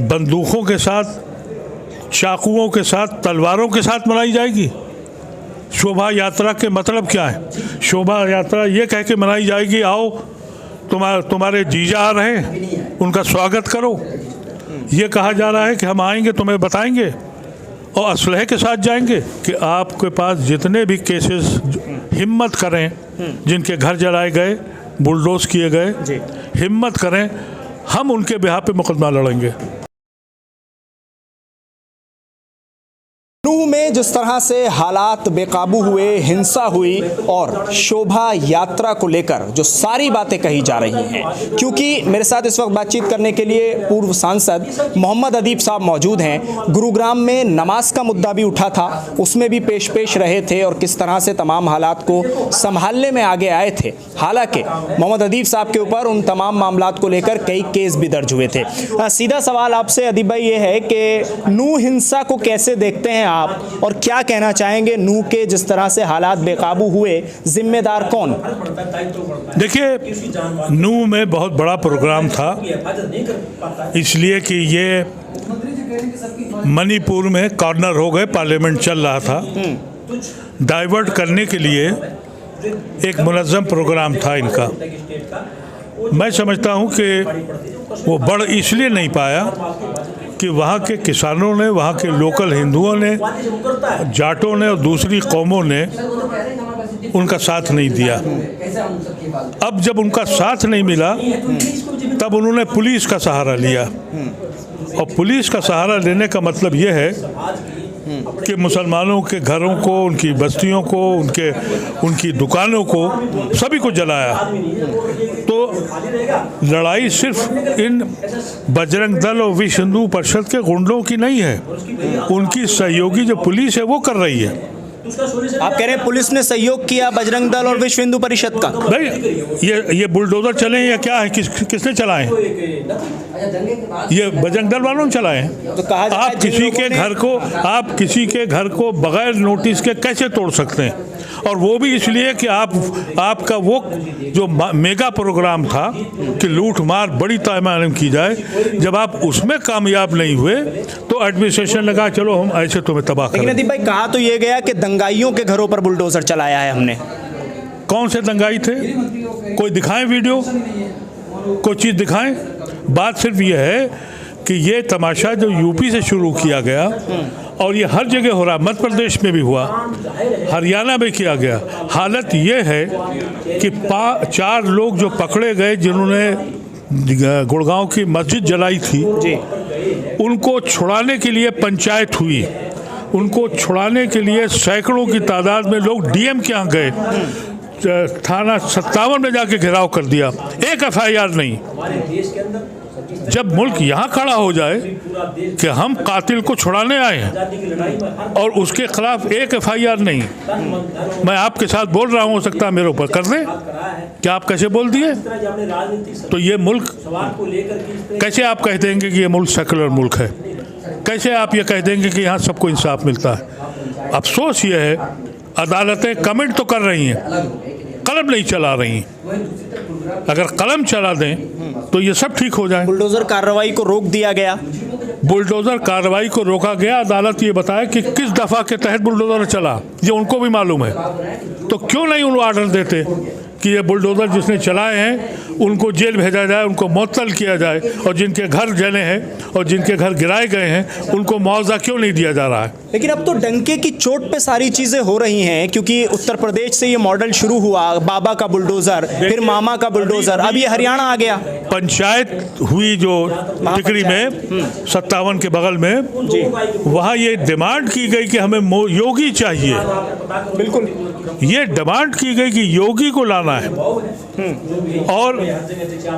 बंदूकों के साथ, चाकुओं के साथ, तलवारों के साथ मनाई जाएगी? शोभा यात्रा के मतलब क्या है? शोभा यात्रा ये कह के मनाई जाएगी, आओ तुम्हारे जीजा आ रहे हैं, उनका स्वागत करो। ये कहा जा रहा है कि हम आएंगे, तुम्हें बताएंगे, और असलहे के साथ जाएंगे कि आपके पास जितने भी केसेस हिम्मत करें, जिनके घर जलाए गए, बुलडोज किए गए, हिम्मत करें, हम उनके बिहाफ पे मुकदमा लड़ेंगे। नूह में जिस तरह से हालात बेकाबू हुए, हिंसा हुई और शोभा यात्रा को लेकर जो सारी बातें कही जा रही हैं, क्योंकि मेरे साथ इस वक्त बातचीत करने के लिए पूर्व सांसद मोहम्मद अदीब साहब मौजूद हैं। गुरुग्राम में नमाज का मुद्दा भी उठा था, उसमें भी पेश रहे थे और किस तरह से तमाम हालात को संभालने में आगे आए थे। हालांकि मोहम्मद अदीब साहब के ऊपर उन तमाम मामलात को लेकर कई केस भी दर्ज हुए थे। सीधा सवाल आपसे अदीब भाई ये है कि नूह हिंसा को कैसे देखते हैं आप, और क्या कहना चाहेंगे नूह के जिस तरह से हालात बेकाबू हुए, जिम्मेदार कौन? देखिए, नूह में बहुत बड़ा प्रोग्राम था, इसलिए कि ये मणिपुर में कॉर्नर हो गए, पार्लियामेंट चल रहा था, डाइवर्ट करने के लिए एक मुनज़्ज़म प्रोग्राम था इनका। मैं समझता हूँ कि वो बढ़ इसलिए नहीं पाया कि वहाँ के किसानों ने, वहाँ के लोकल हिंदुओं ने, जाटों ने और दूसरी कौमों ने उनका साथ नहीं दिया। अब जब उनका साथ नहीं मिला, तब उन्होंने पुलिस का सहारा लिया, और पुलिस का सहारा लेने का मतलब ये है कि मुसलमानों के घरों को, उनकी बस्तियों को, उनकी दुकानों को, सभी को जलाया। तो लड़ाई सिर्फ इन बजरंग दल और विश्व हिंदू परिषद के गुंडों की नहीं है, उनकी सहयोगी जो पुलिस है वो कर रही है। आप कह रहे हैं पुलिस ने सहयोग किया बजरंग दल और विश्व हिंदू परिषद का? भाई ये बुलडोजर चले या क्या है, किसने चलाए? ये बजरंग दल वालों ने चलाए हैं। तो कहा आप किसी के घर को बगैर नोटिस के कैसे तोड़ सकते हैं? और वो भी इसलिए कि आपका वो जो मेगा प्रोग्राम था कि लूट मार बड़ी पैमाने में की जाए, जब आप उसमें कामयाब नहीं हुए तो एडमिनिस्ट्रेशन लगा चलो हम ऐसे तुम्हें तबाह करें। लेकिन अदीब भाई, कहा तो ये गया कि दंगाइयों के घरों पर बुलडोजर चलाया है हमने। कौन से दंगाई थे? कोई दिखाएं वीडियो, कोई चीज़ दिखाएं। बात सिर्फ ये है कि ये तमाशा जो यूपी से शुरू किया गया और ये हर जगह हो रहा, मध्य प्रदेश में भी हुआ, हरियाणा में किया गया। हालत ये है कि 4 लोग जो पकड़े गए जिन्होंने गुड़गांव की मस्जिद जलाई थी, उनको छुड़ाने के लिए पंचायत हुई, उनको छुड़ाने के लिए सैकड़ों की तादाद में लोग डीएम के यहाँ गए, थाना 57 में जाके घेराव कर दिया, एक FIR नहीं। जब मुल्क यहाँ खड़ा हो जाए कि हम कातिल को छुड़ाने आए हैं और उसके खिलाफ एक FIR नहीं, मैं आपके साथ बोल रहा हूँ, हो सकता है मेरे ऊपर कर दें, क्या आप कैसे बोल दिए? तो ये मुल्क, कैसे आप कह देंगे कि ये मुल्क सेकुलर मुल्क है? कैसे आप ये कह देंगे कि यहाँ सबको इंसाफ मिलता है? अफसोस ये है, अदालतें कमेंट तो कर रही हैं, कलम नहीं चला रही। अगर कलम चला दें तो ये सब ठीक हो जाए। बुलडोजर कार्रवाई को रोक दिया गया। बुलडोजर कार्रवाई को रोका गया। अदालत ये बताया कि किस दफ़ा के तहत बुलडोजर चला, ये उनको भी मालूम है। तो क्यों नहीं उनको ऑर्डर देते कि ये बुलडोजर जिसने चलाए हैं उनको जेल भेजा जाए, उनको मुअत्तल किया जाए, और जिनके घर जले हैं और जिनके घर गिराए गए हैं उनको मुआवजा क्यों नहीं दिया जा रहा है? लेकिन अब तो डंके की चोट पे सारी चीज़ें हो रही हैं, क्योंकि उत्तर प्रदेश से ये मॉडल शुरू हुआ, बाबा का बुलडोजर, फिर मामा का बुलडोजर, अब ये हरियाणा आ गया। पंचायत हुई जो टिकरी में 57 के बगल में, वहाँ ये डिमांड की गई कि हमें योगी चाहिए। बिल्कुल, ये डिमांड की गई कि योगी को लाना है, और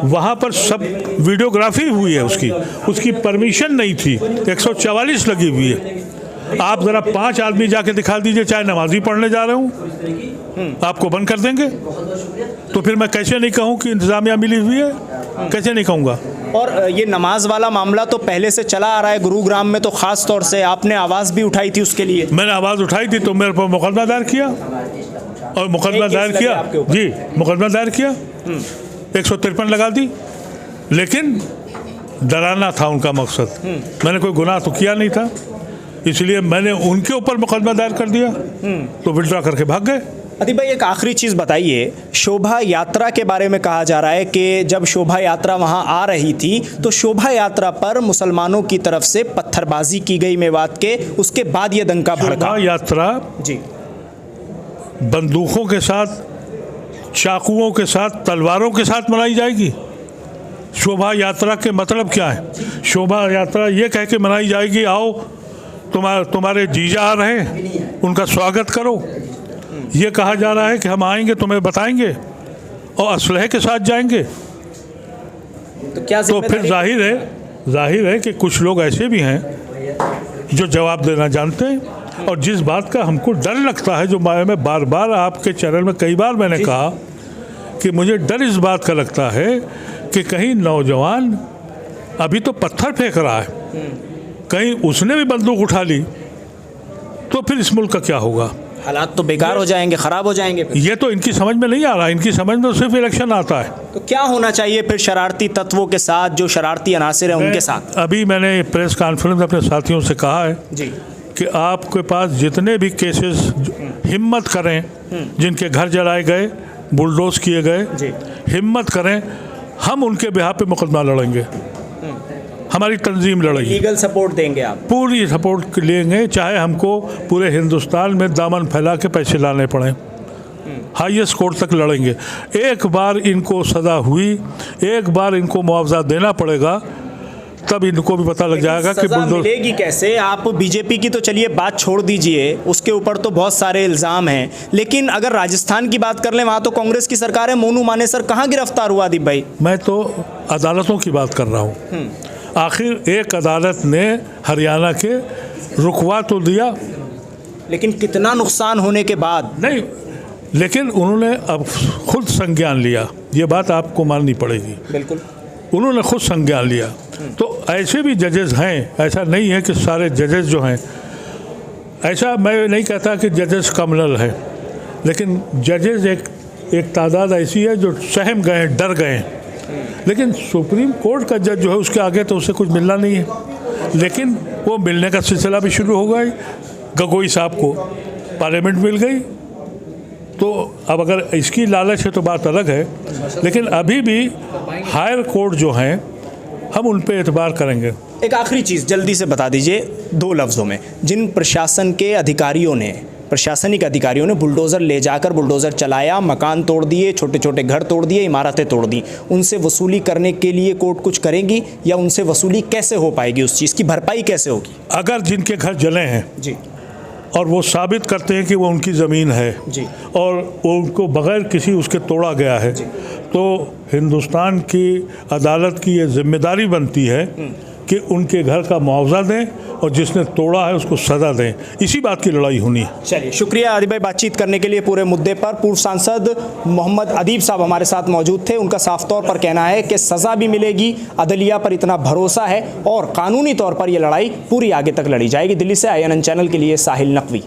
वहाँ पर सब वीडियोग्राफी हुई है, उसकी परमिशन नहीं थी। 144 लगी हुई है। आप ज़रा 5 आदमी जाके दिखा दीजिए, चाहे नमाजी पढ़ने जा रहे हूँ, आपको बंद कर देंगे। तो फिर मैं कैसे नहीं कहूँ कि इंतज़ामिया मिली हुई है? कैसे नहीं कहूँगा? और ये नमाज वाला मामला तो पहले से चला आ रहा है। गुरुग्राम में तो ख़ास तौर से आपने आवाज़ भी उठाई थी उसके लिए। मैंने आवाज़ उठाई थी तो मेरे पर मुकदमा दायर किया, और मुकदमा दायर किया जी, मुकदमा दायर किया, 153 लगा दी। लेकिन डराना था उनका मकसद। मैंने कोई गुनाह तो किया नहीं था, इसलिए मैंने उनके ऊपर मुकदमा दायर कर दिया, तो विड्रॉ करके भाग गए। अदीब भाई, एक आखिरी चीज़ बताइए, शोभा यात्रा के बारे में कहा जा रहा है कि जब शोभा यात्रा वहां आ रही थी तो शोभा यात्रा पर मुसलमानों की तरफ से पत्थरबाजी की गई मेवात के, उसके बाद ये दंगा भड़का। शोभा यात्रा जी, बंदूकों के साथ, चाकुओं के साथ, तलवारों के साथ मनाई जाएगी? शोभा यात्रा के मतलब क्या है? शोभा यात्रा ये कह के मनाई जाएगी, आओ तुम्हारे जीजा आ रहे हैं, उनका स्वागत करो। ये कहा जा रहा है कि हम आएंगे, तुम्हें बताएंगे, और असलहे के साथ जाएंगे। तो फिर जाहिर है कि कुछ लोग ऐसे भी हैं जो जवाब देना जानते हैं। और जिस बात का हमको डर लगता है, जो मैं बार बार आपके चैनल में कई बार मैंने कहा कि मुझे डर इस बात का लगता है कि कहीं नौजवान अभी तो पत्थर फेंक रहा है, कहीं उसने भी बंदूक उठा ली तो फिर इस मुल्क का क्या होगा? हालात तो बेकार हो जाएंगे, ख़राब हो जाएंगे। ये तो इनकी समझ में नहीं आ रहा। इनकी समझ में सिर्फ इलेक्शन आता है। तो क्या होना चाहिए फिर शरारती तत्वों के साथ, जो शरारती अनासिर हैं उनके साथ? अभी मैंने प्रेस कॉन्फ्रेंस अपने साथियों से कहा है जी कि आपके पास जितने भी केसेस हिम्मत करें, जिनके घर जलाए गए, बुलडोज किए गए, हिम्मत करें, हम उनके बिहार पे मुकदमा लड़ेंगे। हमारी तंजीम लड़ेगी, लीगल सपोर्ट देंगे आप? पूरी सपोर्ट लेंगे, चाहे हमको पूरे हिंदुस्तान में दामन फैला के पैसे लाने पड़े, हाईएस्ट कोर्ट तक लड़ेंगे। एक बार इनको सज़ा हुई, एक बार इनको मुआवजा देना पड़ेगा, तब इनको भी पता लग जाएगा कि बुलडोजर मिलेगी कैसे। आप बीजेपी की तो चलिए बात छोड़ दीजिए, उसके ऊपर तो बहुत सारे इल्ज़ाम हैं, लेकिन अगर राजस्थान की बात कर लें, वहाँ तो कांग्रेस की सरकार है। मोनू मानेसर कहाँ गिरफ्तार हुआ अदीब भाई? मैं तो अदालतों की बात कर रहा हूँ। आखिर एक अदालत ने हरियाणा के रुकवा तो दिया, लेकिन कितना नुकसान होने के बाद? नहीं, लेकिन उन्होंने अब खुद संज्ञान लिया, ये बात आपको माननी पड़ेगी। बिल्कुल, उन्होंने खुद संज्ञान लिया। तो ऐसे भी जजेस हैं, ऐसा नहीं है कि सारे जजेस जो हैं, ऐसा मैं नहीं कहता कि जजेस कम्युनल हैं, लेकिन जजेस एक तादाद ऐसी है जो सहम गए, डर गए। लेकिन सुप्रीम कोर्ट का जज जो है, उसके आगे तो उससे कुछ मिलना नहीं है, लेकिन वो मिलने का सिलसिला भी शुरू हो गया। गगोई साहब को पार्लियामेंट मिल गई, तो अब अगर इसकी लालच है तो बात अलग है, लेकिन अभी भी हायर कोर्ट जो हैं, हम उन पे एतबार करेंगे। एक आखिरी चीज़ जल्दी से बता दीजिए 2 लफ्ज़ों में, जिन प्रशासनिक अधिकारियों ने बुलडोज़र ले जाकर बुलडोज़र चलाया, मकान तोड़ दिए, छोटे छोटे घर तोड़ दिए, इमारतें तोड़ दी, उनसे वसूली करने के लिए कोर्ट कुछ करेगी, या उनसे वसूली कैसे हो पाएगी? उस चीज़ की भरपाई कैसे होगी? अगर जिनके घर जले हैं जी, और वो साबित करते हैं कि वो उनकी ज़मीन है जी, और वो उनको बगैर किसी उसके तोड़ा गया है, तो हिंदुस्तान की अदालत की ये जिम्मेदारी बनती है कि उनके घर का मुआवजा दें और जिसने तोड़ा है उसको सज़ा दें। इसी बात की लड़ाई होनी है। चलिए, शुक्रिया अदीब भाई बातचीत करने के लिए पूरे मुद्दे पर। पूर्व सांसद मोहम्मद अदीब साहब हमारे साथ मौजूद थे। उनका साफ तौर पर कहना है कि सज़ा भी मिलेगी, अदलिया पर इतना भरोसा है और कानूनी तौर पर यह लड़ाई पूरी आगे तक लड़ी जाएगी। दिल्ली से INN चैनल के लिए साहिल नकवी।